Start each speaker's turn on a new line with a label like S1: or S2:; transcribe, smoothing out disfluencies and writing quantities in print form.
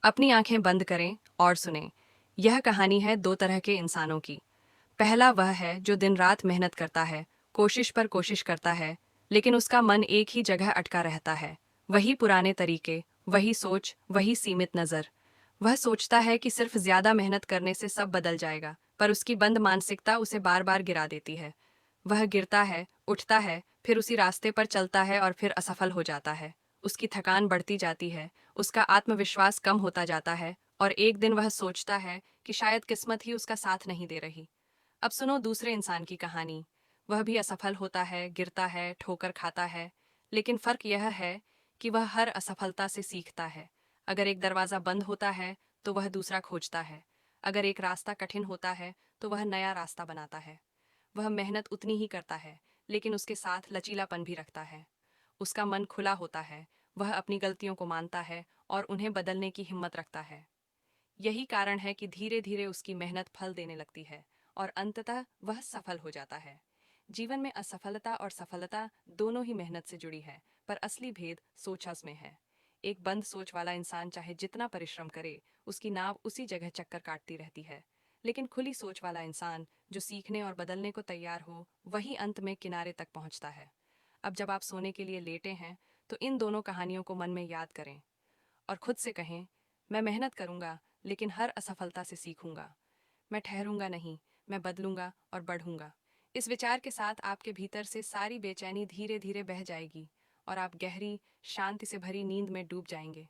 S1: अपनी आंखें बंद करें और सुनें। यह कहानी है दो तरह के इंसानों की। पहला वह है जो दिन रात मेहनत करता है, कोशिश पर कोशिश करता है, लेकिन उसका मन एक ही जगह अटका रहता है। वही पुराने तरीके, वही सोच, वही सीमित नज़र। वह सोचता है कि सिर्फ ज्यादा मेहनत करने से सब बदल जाएगा, पर उसकी बंद मानसिकता उसे बार बार गिरा देती है। वह गिरता है, उठता है, फिर उसी रास्ते पर चलता है और फिर असफल हो जाता है। उसकी थकान बढ़ती जाती है, उसका आत्मविश्वास कम होता जाता है, और एक दिन वह सोचता है कि शायद किस्मत ही उसका साथ नहीं दे रही। अब सुनो दूसरे इंसान की कहानी। वह भी असफल होता है, गिरता है, ठोकर खाता है, लेकिन फर्क यह है कि वह हर असफलता से सीखता है। अगर एक दरवाजा बंद होता है तो वह दूसरा खोजता है। अगर एक रास्ता कठिन होता है तो वह नया रास्ता बनाता है। वह मेहनत उतनी ही करता है, लेकिन उसके साथ लचीलापन भी रखता है। उसका मन खुला होता है, वह अपनी गलतियों को मानता है और उन्हें बदलने की हिम्मत रखता है। यही कारण है कि धीरे धीरे उसकी मेहनत फल देने लगती है और अंततः वह सफल हो जाता है। जीवन में असफलता और सफलता दोनों ही मेहनत से जुड़ी है, पर असली भेद सोच में है। एक बंद सोच वाला इंसान चाहे जितना परिश्रम करे, उसकी नाव उसी जगह चक्कर काटती रहती है। लेकिन खुली सोच वाला इंसान जो सीखने और बदलने को तैयार हो, वही अंत में किनारे तक पहुंचता है। अब जब आप सोने के लिए लेटे हैं, तो इन दोनों कहानियों को मन में याद करें और खुद से कहें, मैं मेहनत करूंगा, लेकिन हर असफलता से सीखूंगा। मैं ठहरूंगा नहीं, मैं बदलूंगा और बढ़ूंगा। इस विचार के साथ आपके भीतर से सारी बेचैनी धीरे धीरे बह जाएगी और आप गहरी, शांति से भरी नींद में डूब जाएंगे।